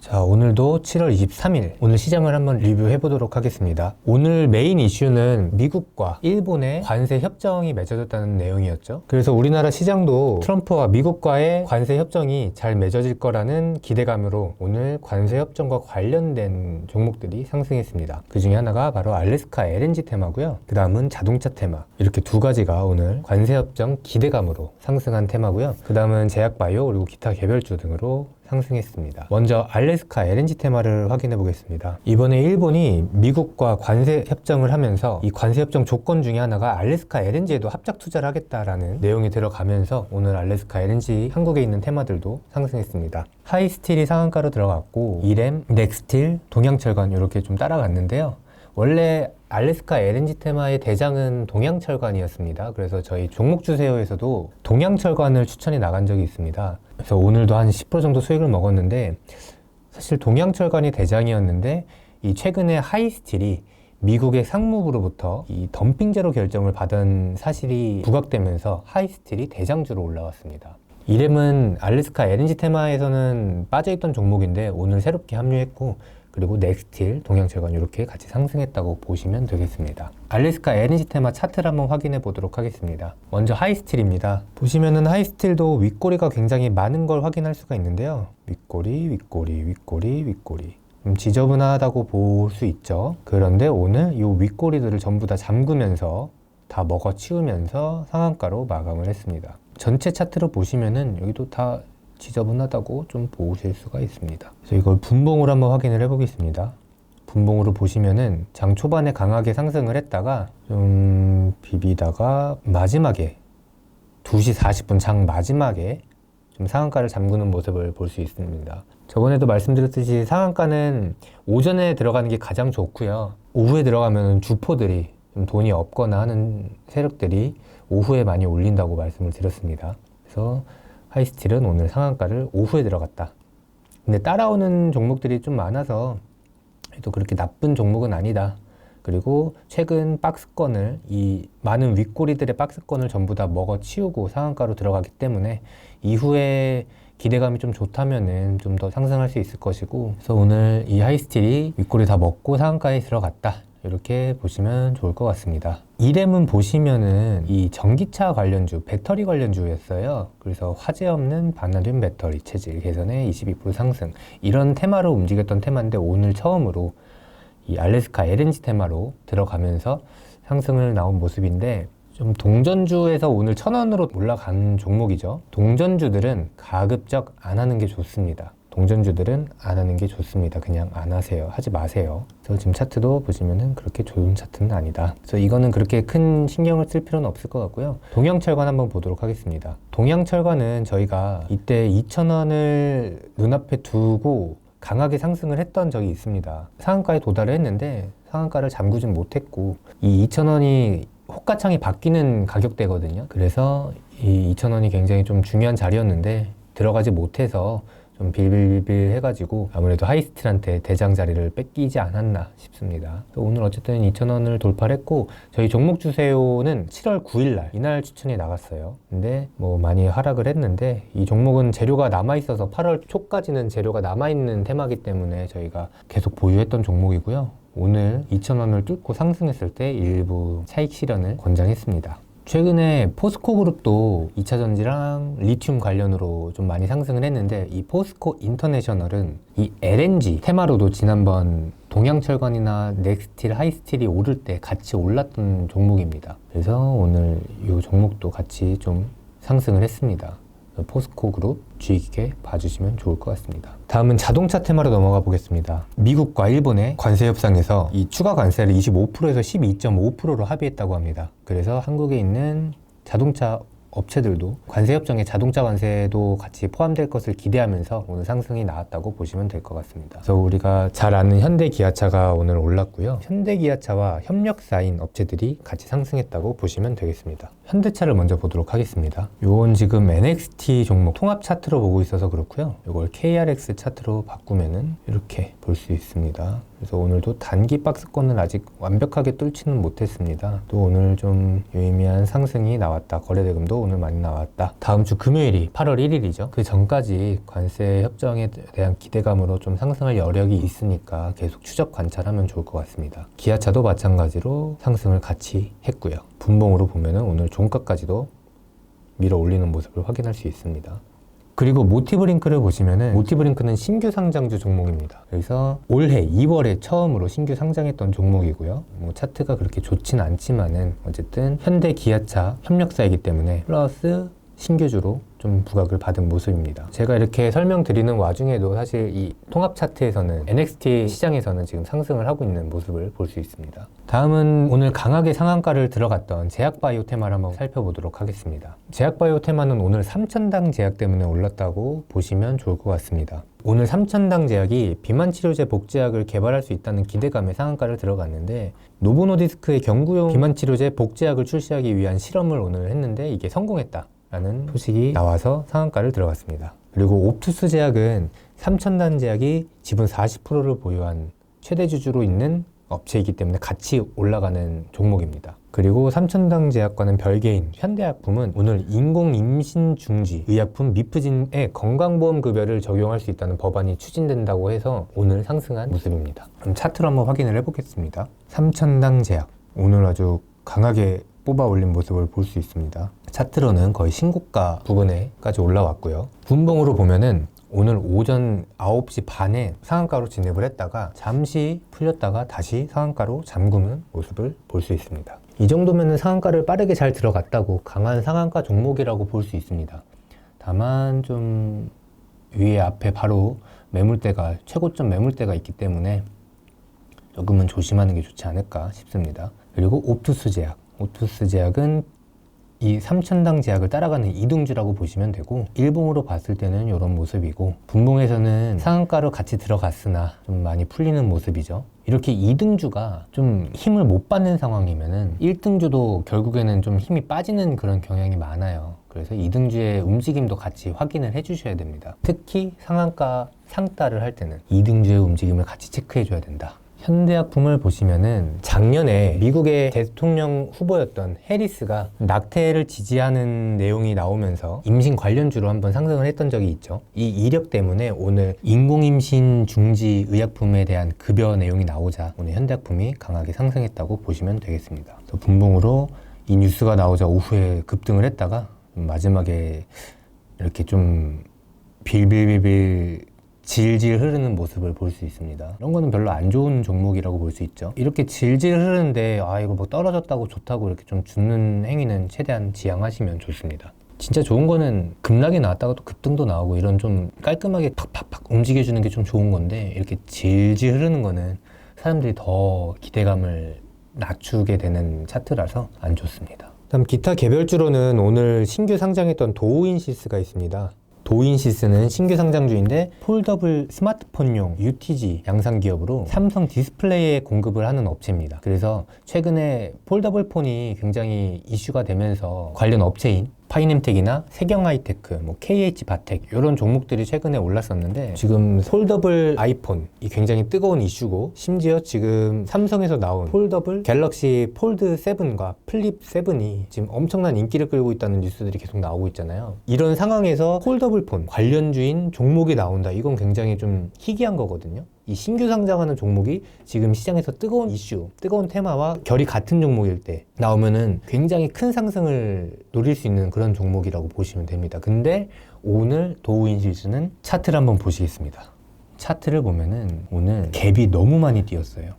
자, 오늘도 7월 23일 오늘 시장을 한번 리뷰해 보도록 하겠습니다. 오늘 메인 이슈는 미국과 일본의 관세 협정이 맺어졌다는 내용이었죠. 그래서 우리나라 시장도 트럼프와 미국과의 관세 협정이 잘 맺어질 거라는 기대감으로 오늘 관세 협정과 관련된 종목들이 상승했습니다. 그 중에 하나가 바로 알래스카 LNG 테마고요. 그 다음은 자동차 테마. 이렇게 두 가지가 오늘 관세 협정 기대감으로 상승한 테마고요. 그 다음은 제약바이오 그리고 기타 개별주 등으로 상승했습니다. 먼저 알래스카 LNG 테마를 확인해 보겠습니다. 이번에 일본이 미국과 관세 협정을 하면서 이 관세 협정 조건 중에 하나가 알래스카 LNG에도 합작 투자를 하겠다라는 내용이 들어가면서 오늘 알래스카 LNG 한국에 있는 테마들도 상승했습니다. 하이스틸이 상한가로 들어갔고 이램, 넥스틸, 동양철관 이렇게 좀 따라갔는데요. 원래 알래스카 LNG 테마의 대장은 동양철관이었습니다. 그래서 저희 종목 주세요에서도 동양철관을 추천해 나간 적이 있습니다. 그래서 오늘도 한 10% 정도 수익을 먹었는데 사실 동양철관이 대장이었는데 이 최근에 하이스틸이 미국의 상무부로부터 이 덤핑제로 결정을 받은 사실이 부각되면서 하이스틸이 대장주로 올라왔습니다. 이램은 알래스카 LNG 테마에서는 빠져있던 종목인데 오늘 새롭게 합류했고 그리고 넥스틸, 동양철관 이렇게 같이 상승했다고 보시면 되겠습니다. 알래스카 LNG 테마 차트를 한번 확인해 보도록 하겠습니다. 먼저 하이스틸입니다. 보시면은 하이스틸도 윗꼬리가 굉장히 많은 걸 확인할 수가 있는데요. 윗꼬리, 윗꼬리, 윗꼬리, 윗꼬리. 지저분하다고 볼 수 있죠. 그런데 오늘 이 윗꼬리들을 전부 다 잠그면서 다 먹어치우면서 상한가로 마감을 했습니다. 전체 차트로 보시면은 여기도 다 지저분하다고 좀 보실 수가 있습니다. 그래서 이걸 분봉으로 한번 확인을 해보겠습니다. 분봉으로 보시면은 장 초반에 강하게 상승을 했다가 좀 비비다가 마지막에 2시 40분 장 마지막에 좀 상한가를 잠그는 모습을 볼 수 있습니다. 저번에도 말씀드렸듯이 상한가는 오전에 들어가는 게 가장 좋고요. 오후에 들어가면 주포들이 좀 돈이 없거나 하는 세력들이 오후에 많이 올린다고 말씀을 드렸습니다. 그래서 하이스틸은 오늘 상한가를 오후에 들어갔다. 근데 따라오는 종목들이 좀 많아서 또 그렇게 나쁜 종목은 아니다. 그리고 최근 박스권을 이 많은 윗꼬리들의 박스권을 전부 다 먹어치우고 상한가로 들어가기 때문에 이후에 기대감이 좀 좋다면은 좀 더 상승할 수 있을 것이고 그래서 오늘 이 하이스틸이 윗꼬리 다 먹고 상한가에 들어갔다. 이렇게 보시면 좋을 것 같습니다. 이램은 보시면은 이 전기차 관련주, 배터리 관련주였어요. 그래서 화재 없는 바나듐 배터리 체질 개선에 22% 상승 이런 테마로 움직였던 테마인데 오늘 처음으로 이 알래스카 LNG 테마로 들어가면서 상승을 나온 모습인데 좀 동전주에서 오늘 1,000원으로 올라간 종목이죠. 동전주들은 가급적 안 하는 게 좋습니다. 동전주들은 안 하는 게 좋습니다. 그냥 안 하세요. 하지 마세요. 그래서 지금 차트도 보시면은 그렇게 좋은 차트는 아니다. 그래서 이거는 그렇게 큰 신경을 쓸 필요는 없을 것 같고요. 동양철관 한번 보도록 하겠습니다. 동양철관은 저희가 이때 2,000원을 눈앞에 두고 강하게 상승을 했던 적이 있습니다. 상한가에 도달을 했는데 상한가를 잠그진 못했고 이 2,000원이 호가창이 바뀌는 가격대거든요. 그래서 이 2,000원이 굉장히 좀 중요한 자리였는데 들어가지 못해서 좀 빌빌빌 해가지고 아무래도 하이스틸한테 대장 자리를 뺏기지 않았나 싶습니다. 오늘 어쨌든 2,000원을 돌파를 했고 저희 종목 주세요는 7월 9일날 이날 추천이 나갔어요. 근데 뭐 많이 하락을 했는데 이 종목은 재료가 남아있어서 8월 초까지는 재료가 남아있는 테마기 때문에 저희가 계속 보유했던 종목이고요. 오늘 2,000원을 뚫고 상승했을 때 일부 차익 실현을 권장했습니다. 최근에 포스코 그룹도 2차전지랑 리튬 관련으로 좀 많이 상승을 했는데 이 포스코 인터내셔널은 이 LNG 테마로도 지난번 동양철관이나 넥스틸, 하이스틸이 오를 때 같이 올랐던 종목입니다. 그래서 오늘 이 종목도 같이 좀 상승을 했습니다. 포스코 그룹 주의 깊게 봐주시면 좋을 것 같습니다. 다음은 자동차 테마로 넘어가 보겠습니다. 미국과 일본의 관세 협상에서 이 추가 관세를 25%에서 12.5%로 합의했다고 합니다. 그래서 한국에 있는 자동차 업체들도 관세 협정에 자동차 관세도 같이 포함될 것을 기대하면서 오늘 상승이 나왔다고 보시면 될 것 같습니다. 그래서 우리가 잘 아는 현대기아차가 오늘 올랐고요. 현대기아차와 협력사인 업체들이 같이 상승했다고 보시면 되겠습니다. 현대차를 먼저 보도록 하겠습니다. 요건 지금 NXT 종목 통합 차트로 보고 있어서 그렇고요. 이걸 KRX 차트로 바꾸면은 이렇게 볼 수 있습니다. 그래서 오늘도 단기 박스권을 아직 완벽하게 뚫지는 못했습니다. 또 오늘 좀 유의미한 상승이 나왔다. 거래대금도 오늘 많이 나왔다. 다음 주 금요일이 8월 1일이죠. 그 전까지 관세 협정에 대한 기대감으로 좀 상승할 여력이 있으니까 계속 추적 관찰하면 좋을 것 같습니다. 기아차도 마찬가지로 상승을 같이 했고요. 분봉으로 보면은 오늘 종가까지도 밀어 올리는 모습을 확인할 수 있습니다. 그리고 모티브링크를 보시면은 모티브링크는 신규 상장주 종목입니다. 그래서 올해 2월에 처음으로 신규 상장했던 종목이고요. 뭐 차트가 그렇게 좋진 않지만은 어쨌든 현대 기아차 협력사이기 때문에 플러스 신규주로 좀 부각을 받은 모습입니다. 제가 이렇게 설명드리는 와중에도 사실 이 통합 차트에서는 NXT 시장에서는 지금 상승을 하고 있는 모습을 볼 수 있습니다. 다음은 오늘 강하게 상한가를 들어갔던 제약바이오 테마를 한번 살펴보도록 하겠습니다. 제약바이오 테마는 오늘 3,000당 제약 때문에 올랐다고 보시면 좋을 것 같습니다. 오늘 3,000당 제약이 비만치료제 복제약을 개발할 수 있다는 기대감에 상한가를 들어갔는데 노보노디스크의 경구용 비만치료제 복제약을 출시하기 위한 실험을 오늘 했는데 이게 성공했다 라는 소식이 나와서 상한가를 들어갔습니다. 그리고 옵투스 제약은 3,000단 제약이 지분 40%를 보유한 최대 주주로 있는 업체이기 때문에 같이 올라가는 종목입니다. 그리고 3,000당 제약과는 별개인 현대약품은 오늘 인공 임신 중지 의약품 미프진의 건강보험급여를 적용할 수 있다는 법안이 추진된다고 해서 오늘 상승한 모습입니다. 그럼 차트로 한번 확인을 해보겠습니다. 3,000당 제약 오늘 아주 강하게 뽑아 올린 모습을 볼 수 있습니다. 차트로는 거의 신고가 부근에까지 올라왔고요. 분봉으로 보면은 오늘 오전 9시 반에 상한가로 진입을 했다가 잠시 풀렸다가 다시 상한가로 잠그는 모습을 볼 수 있습니다. 이 정도면은 상한가를 빠르게 잘 들어갔다고 강한 상한가 종목이라고 볼 수 있습니다. 다만 좀 위에 앞에 바로 매물대가 최고점 매물대가 있기 때문에 조금은 조심하는 게 좋지 않을까 싶습니다. 그리고 옵투스 제약 옵투스 제약은 이 3,000당 제약을 따라가는 이등주라고 보시면 되고 일봉으로 봤을 때는 이런 모습이고 분봉에서는 상한가로 같이 들어갔으나 좀 많이 풀리는 모습이죠. 이렇게 2등주가 좀 힘을 못 받는 상황이면은 1등주도 결국에는 좀 힘이 빠지는 그런 경향이 많아요. 그래서 2등주의 움직임도 같이 확인을 해 주셔야 됩니다. 특히 상한가 상따를 할 때는 2등주의 움직임을 같이 체크해 줘야 된다. 현대약품을 보시면은 작년에 미국의 대통령 후보였던 해리스가 낙태를 지지하는 내용이 나오면서 임신 관련주로 한번 상승을 했던 적이 있죠. 이 이력 때문에 오늘 인공임신 중지 의약품에 대한 급여 내용이 나오자 오늘 현대약품이 강하게 상승했다고 보시면 되겠습니다. 그래서 분봉으로 이 뉴스가 나오자 오후에 급등을 했다가 마지막에 이렇게 좀 빌빌빌빌 질질 흐르는 모습을 볼 수 있습니다. 이런 거는 별로 안 좋은 종목이라고 볼 수 있죠. 이렇게 질질 흐르는데 이거 뭐 떨어졌다고 좋다고 이렇게 좀 죽는 행위는 최대한 지양하시면 좋습니다. 진짜 좋은 거는 급락이 나왔다가 또 급등도 나오고 이런 좀 깔끔하게 팍팍팍 움직여주는 게 좀 좋은 건데 이렇게 질질 흐르는 거는 사람들이 더 기대감을 낮추게 되는 차트라서 안 좋습니다. 다음 기타 개별주로는 오늘 신규 상장했던 도우인시스가 있습니다. 도인시스는 신규 상장주인데 폴더블 스마트폰용 UTG 양산기업으로 삼성 디스플레이에 공급을 하는 업체입니다. 그래서 최근에 폴더블 폰이 굉장히 이슈가 되면서 관련 업체인 파이넴텍이나 세경하이테크, KH바텍 이런 종목들이 최근에 올랐었는데 지금 폴더블 아이폰이 굉장히 뜨거운 이슈고 심지어 지금 삼성에서 나온 폴더블 갤럭시 폴드 7과 플립 7이 지금 엄청난 인기를 끌고 있다는 뉴스들이 계속 나오고 있잖아요. 이런 상황에서 폴더블 폰 관련주인 종목이 나온다. 이건 굉장히 좀 희귀한 거거든요. 이 신규 상장하는 종목이 지금 시장에서 뜨거운 이슈, 뜨거운 테마와 결이 같은 종목일 때 나오면은 굉장히 큰 상승을 노릴 수 있는 그런 종목이라고 보시면 됩니다. 근데 오늘 도우인시스는 차트를 한번 보시겠습니다. 차트를 보면은 오늘 갭이 너무 많이 뛰었어요.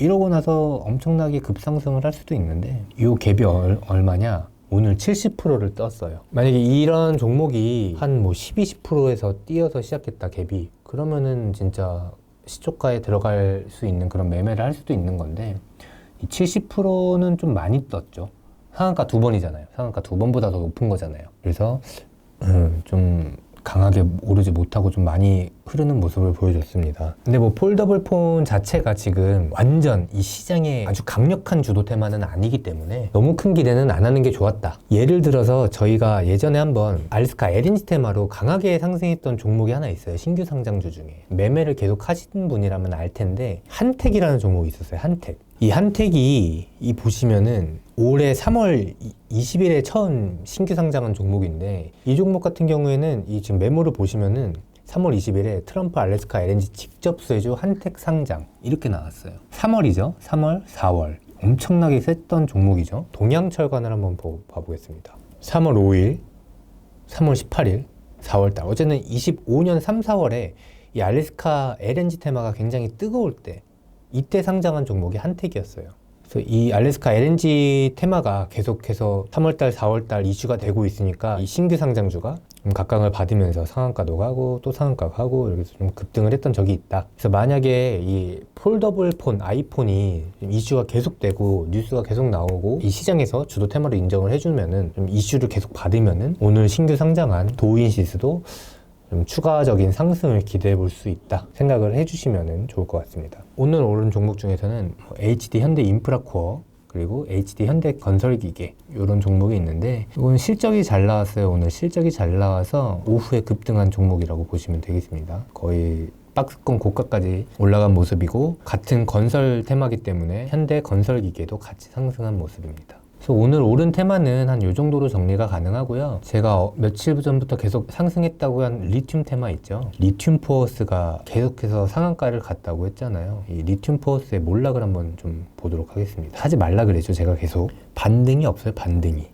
이러고 나서 엄청나게 급상승을 할 수도 있는데 이 갭이 얼마냐? 오늘 70%를 떴어요. 만약에 이런 종목이 한 12, 20%에서 뛰어서 시작했다 갭이 그러면은 진짜 시초가에 들어갈 수 있는 그런 매매를 할 수도 있는 건데 이 70%는 좀 많이 떴죠. 상한가 2번이잖아요. 상한가 2번보다 더 높은 거잖아요. 그래서 좀 강하게 오르지 못하고 좀 많이 흐르는 모습을 보여줬습니다. 근데 뭐 폴더블 폰 자체가 지금 완전 이 시장에 아주 강력한 주도 테마는 아니기 때문에 너무 큰 기대는 안 하는 게 좋았다. 예를 들어서 저희가 예전에 한번 알래스카 LNG 테마로 강하게 상승했던 종목이 하나 있어요. 신규 상장주 중에. 매매를 계속 하시는 분이라면 알 텐데 한택이라는 종목이 있었어요. 한택. 이 한택이 이 보시면은 올해 3월 20일에 처음 신규 상장한 종목인데 이 종목 같은 경우에는 이 지금 메모를 보시면은 3월 20일에 트럼프 알래스카 LNG 직접 수혜주 한택 상장 이렇게 나왔어요. 3월이죠. 3월, 4월 엄청나게 셌던 종목이죠. 동양철관을 한번 봐보겠습니다. 3월 5일, 3월 18일, 4월달 어제는 25년 3, 4월에 이 알래스카 LNG 테마가 굉장히 뜨거울 때 이때 상장한 종목이 한택이었어요. 그래서 이 알래스카 LNG 테마가 계속해서 3월달, 4월달 이슈가 되고 있으니까 이 신규 상장주가 좀 각광을 받으면서 상한가도 가고 또 상한가 가고 이렇게 좀 급등을 했던 적이 있다. 그래서 만약에 이 폴더블 폰, 아이폰이 이슈가 계속되고 뉴스가 계속 나오고 이 시장에서 주도 테마로 인정을 해주면은 좀 이슈를 계속 받으면은 오늘 신규 상장한 도우인시스도 좀 추가적인 상승을 기대해 볼 수 있다 생각을 해주시면 좋을 것 같습니다. 오늘 오른 종목 중에서는 HD 현대 인프라코어 그리고 HD 현대 건설기계 이런 종목이 있는데 이건 실적이 잘 나왔어요. 오늘 실적이 잘 나와서 오후에 급등한 종목이라고 보시면 되겠습니다. 거의 박스권 고가까지 올라간 모습이고 같은 건설 테마기 때문에 현대 건설기계도 같이 상승한 모습입니다. 그래서 오늘 오른 테마는 한 요 정도로 정리가 가능하고요. 제가 며칠 전부터 계속 상승했다고 한 리튬 테마 있죠. 리튬 포어스가 계속해서 상한가를 갔다고 했잖아요. 이 리튬 포어스의 몰락을 한번 좀 보도록 하겠습니다. 하지 말라 그랬죠. 제가 계속. 반등이 없어요. 반등이.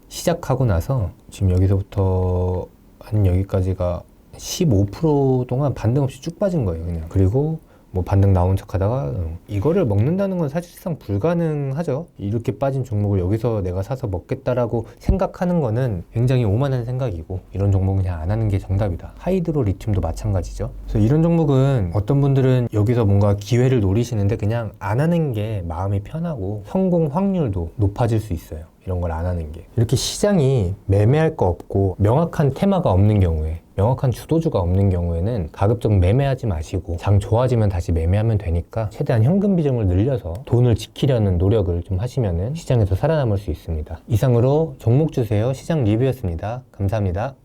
시작하고 나서 지금 여기서부터 한 여기까지가 15% 동안 반등 없이 쭉 빠진 거예요. 그냥. 그리고 뭐 반등 나온 척 하다가 이거를 먹는다는 건 사실상 불가능하죠. 이렇게 빠진 종목을 여기서 내가 사서 먹겠다라고 생각하는 거는 굉장히 오만한 생각이고 이런 종목은 그냥 안 하는 게 정답이다. 하이드로 리튬도 마찬가지죠. 그래서 이런 종목은 어떤 분들은 여기서 뭔가 기회를 노리시는데 그냥 안 하는 게 마음이 편하고 성공 확률도 높아질 수 있어요. 이런 걸 안 하는 게. 이렇게 시장이 매매할 거 없고 명확한 테마가 없는 경우에 명확한 주도주가 없는 경우에는 가급적 매매하지 마시고 장 좋아지면 다시 매매하면 되니까 최대한 현금 비중을 늘려서 돈을 지키려는 노력을 좀 하시면은 시장에서 살아남을 수 있습니다. 이상으로 종목 주세요 시장 리뷰였습니다. 감사합니다.